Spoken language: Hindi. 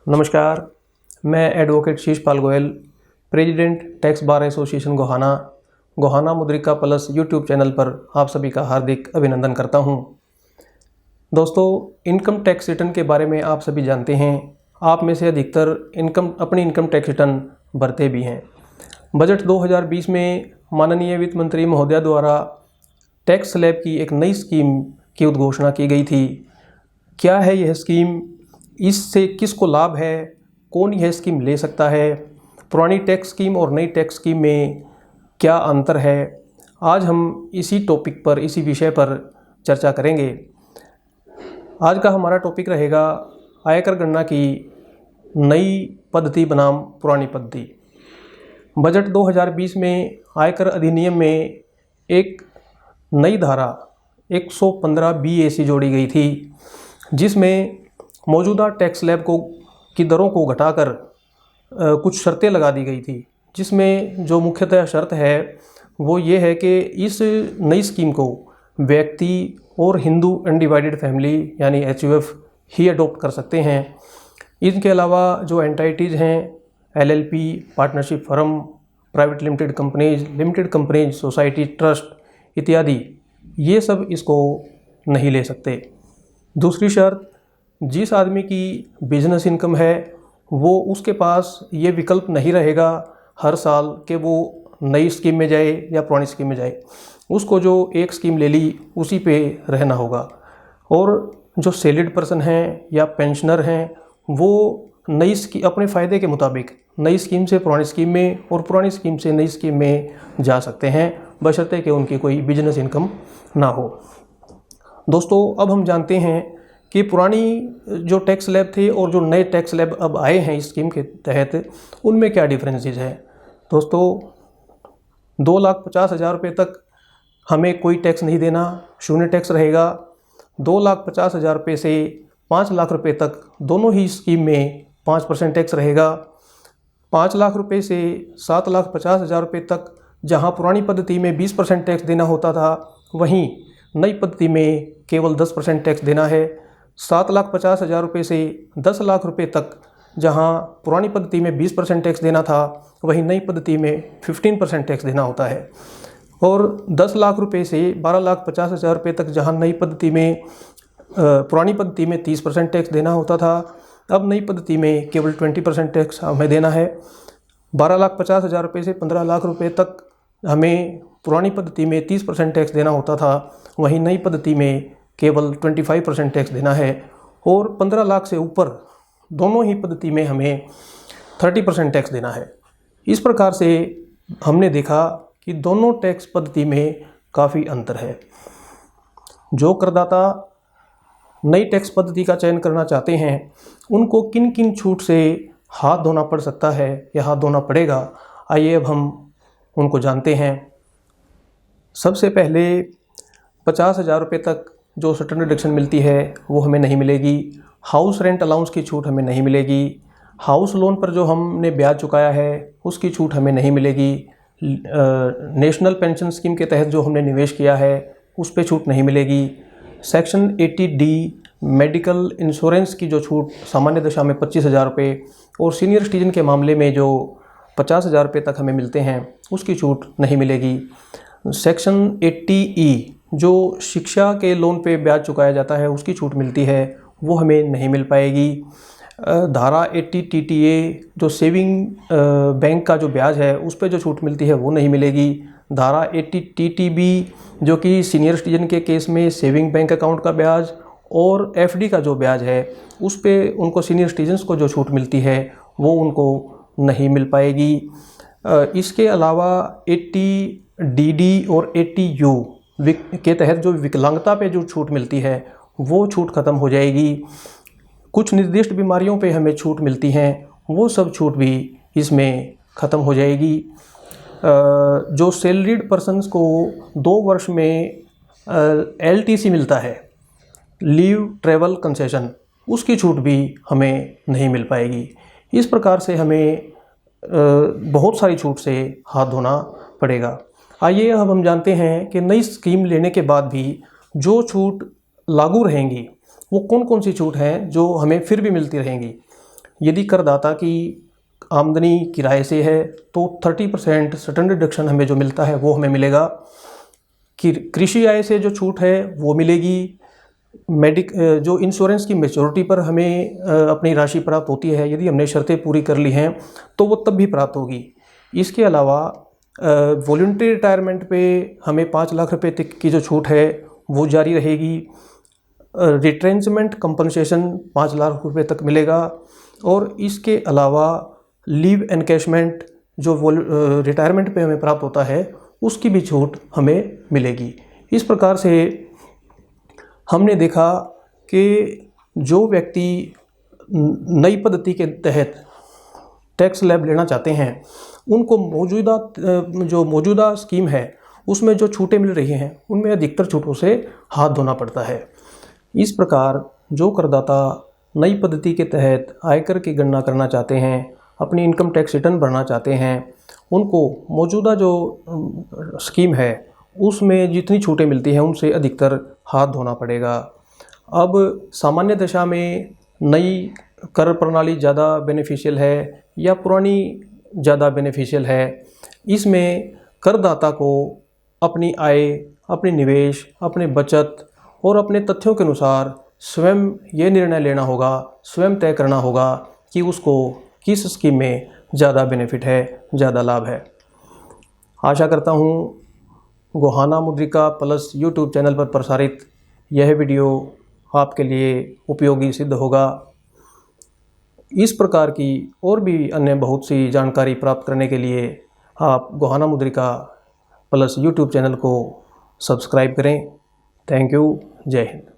नमस्कार, मैं advocate Sheeshpal Goyal, president tax bar association Gohana Mudrika plus YouTube channel पर आप सभी का हार्दिक अभिनंदन करता हूं। दोस्तों, इनकम टैक्स रिटर्न के बारे में आप सभी जानते हैं। आप में से अधिकतर अपनी इनकम टैक्स रिटर्न भरते भी हैं। बजट 2020 में माननीय वित्त मंत्री महोदया द्वारा टैक्स स्लैब की एक नई स्कीम की उद्घोषणा की गई थी। क्या है यह स्कीम, इससे किसको लाभ है, कौन यह स्कीम ले सकता है, पुरानी टैक्स स्कीम और नई टैक्स स्कीम में क्या अंतर है, आज हम इसी टॉपिक पर, इसी विषय पर चर्चा करेंगे। आज का हमारा टॉपिक रहेगा आयकर गणना की नई पद्धति बनाम पुरानी पद्धति। बजट 2020 में आयकर अधिनियम में एक नई धारा 115 BAC जोड़ी गई थी, जिसमें मौजूदा टैक्स स्लैब की दरों को घटाकर कुछ शर्तें लगा दी गई थी। जिसमें जो मुख्यतः शर्त है वो ये है कि इस नई स्कीम को व्यक्ति और हिंदू अनडिवाइडेड फैमिली यानी HUF ही अडॉप्ट कर सकते हैं। इनके अलावा जो एंटाइटीज़ हैं, LLP, partnership firm, private limited companies, society, trust इत्यादि, ये सब इसको नहीं ले सकते। दूसरी शर्त, जिस आदमी की बिजनेस इनकम है वो उसके पास ये विकल्प नहीं रहेगा हर साल कि वो नई स्कीम में जाए या पुरानी स्कीम में जाए। उसको जो एक स्कीम ले ली उसी पे रहना होगा। और जो सैलरीड पर्सन हैं या पेंशनर हैं वो अपने फ़ायदे के मुताबिक नई स्कीम से पुरानी स्कीम में और पुरानी स्कीम से नई स्कीम में जा सकते हैं, बशर्ते कि उनकी कोई बिजनेस इनकम ना हो। दोस्तों, अब हम जानते हैं कि पुरानी जो टैक्स स्लैब थे और जो नए टैक्स स्लैब अब आए हैं इस स्कीम के तहत, उनमें क्या डिफरेंसेस है। दोस्तों, 2,50,000 रुपये तक हमें कोई टैक्स नहीं देना, शून्य टैक्स रहेगा। 2,50,000 रुपये से 5 लाख रुपये तक दोनों ही स्कीम में 5% टैक्स रहेगा। 5 लाख रुपये से 7,50,000 रुपये तक जहां पुरानी पद्धति में 20% टैक्स देना होता था, वहीं नई पद्धति में केवल 10% टैक्स देना है। 7,50,000 रुपये से 10 लाख रुपये तक जहां पुरानी पद्धति में 20% टैक्स देना था, वहीं नई पद्धति में 15% टैक्स देना होता है। और 10 लाख रुपये से 12,50,000 रुपये तक जहां पुरानी पद्धति में 30% टैक्स देना होता था, अब नई पद्धति में केवल 20% टैक्स हमें देना है। 12,50,000 रुपये से 15 लाख रुपये तक हमें पुरानी पद्धति में 30% टैक्स देना होता था, वहीं नई पद्धति में केवल 25% टैक्स देना है। और 15 लाख से ऊपर दोनों ही पद्धति में हमें 30% टैक्स देना है। इस प्रकार से हमने देखा कि दोनों टैक्स पद्धति में काफ़ी अंतर है। जो करदाता नई टैक्स पद्धति का चयन करना चाहते हैं, उनको किन किन छूट से हाथ धोना पड़ सकता है या हाथ धोना पड़ेगा, आइए अब हम उनको जानते हैं। सबसे पहले 50,000 रुपये तक जो सटन डिडक्शन मिलती है वो हमें नहीं मिलेगी। हाउस रेंट अलाउंस की छूट हमें नहीं मिलेगी। हाउस लोन पर जो हमने ब्याज चुकाया है उसकी छूट हमें नहीं मिलेगी। नेशनल पेंशन स्कीम के तहत जो हमने निवेश किया है उस पर छूट नहीं मिलेगी। सेक्शन 80D मेडिकल इंश्योरेंस की जो छूट सामान्य दशा में 25,000 रुपये और सीनियर सिटीजन के मामले में जो 50,000 रुपये तक हमें मिलते हैं उसकी छूट नहीं मिलेगी। सेक्शन 80E जो शिक्षा के लोन पे ब्याज चुकाया जाता है उसकी छूट मिलती है, वो हमें नहीं मिल पाएगी। धारा 80 TTA जो सेविंग बैंक का जो ब्याज है उस पे जो छूट मिलती है वो नहीं मिलेगी। धारा 80 TTB जो कि सीनियर सिटीजन के केस में सेविंग बैंक अकाउंट का ब्याज और FD का जो ब्याज है उस पे उनको सीनियर सिटीजन्स को जो छूट मिलती है वो उनको नहीं मिल पाएगी। इसके अलावा 80DD और 80U के तहत जो विकलांगता पे जो छूट मिलती है वो छूट ख़त्म हो जाएगी। कुछ निर्दिष्ट बीमारियों पे हमें छूट मिलती हैं, वो सब छूट भी इसमें ख़त्म हो जाएगी। जो सैलरीड पर्सन्स को 2 वर्ष में LTC मिलता है, लीव ट्रैवल कंसेशन, उसकी छूट भी हमें नहीं मिल पाएगी। इस प्रकार से हमें बहुत सारी छूट से हाथ धोना पड़ेगा। आइए अब हम जानते हैं कि नई स्कीम लेने के बाद भी जो छूट लागू रहेंगी वो कौन कौन सी छूट हैं जो हमें फिर भी मिलती रहेंगी। यदि करदाता की आमदनी किराए से है तो 30% सडन डिडक्शन हमें जो मिलता है वो हमें मिलेगा। कि कृषि आय से जो छूट है वो मिलेगी। जो इंश्योरेंस की मैच्योरिटी पर हमें अपनी राशि प्राप्त होती है, यदि हमने शर्तें पूरी कर ली हैं तो वो तब भी प्राप्त होगी। इसके अलावा वॉलंटरी रिटायरमेंट पे हमें 5 लाख रुपए तक की जो छूट है वो जारी रहेगी। रिट्रेंचमेंट कंपनसेशन 5 लाख रुपए तक मिलेगा। और इसके अलावा लीव एनकैशमेंट जो रिटायरमेंट पे हमें प्राप्त होता है उसकी भी छूट हमें मिलेगी। इस प्रकार से हमने देखा कि जो व्यक्ति नई पद्धति के तहत टैक्स स्लैब लेना चाहते हैं उनको मौजूदा स्कीम है उसमें जो छूटें मिल रही हैं उनमें अधिकतर छूटों से हाथ धोना पड़ता है। इस प्रकार जो करदाता नई पद्धति के तहत आयकर की गणना करना चाहते हैं, अपनी इनकम टैक्स रिटर्न भरना चाहते हैं, उनको मौजूदा जो स्कीम है उसमें जितनी छूटें मिलती हैं उनसे अधिकतर हाथ धोना पड़ेगा। अब सामान्य दशा में नई कर प्रणाली ज़्यादा बेनिफिशियल है या पुरानी ज़्यादा बेनिफिशियल है, इसमें करदाता को अपनी आय, अपने निवेश, अपने बचत और अपने तथ्यों के अनुसार स्वयं ये निर्णय लेना होगा, स्वयं तय करना होगा कि उसको किस स्कीम में ज़्यादा बेनिफिट है, ज़्यादा लाभ है। आशा करता हूँ Gohana Mudrika plus YouTube channel पर प्रसारित यह वीडियो आपके लिए उपयोगी सिद्ध होगा। इस प्रकार की और भी अन्य बहुत सी जानकारी प्राप्त करने के लिए आप Gohana Mudrika plus YouTube channel को सब्सक्राइब करें। Thank you. जय हिंद।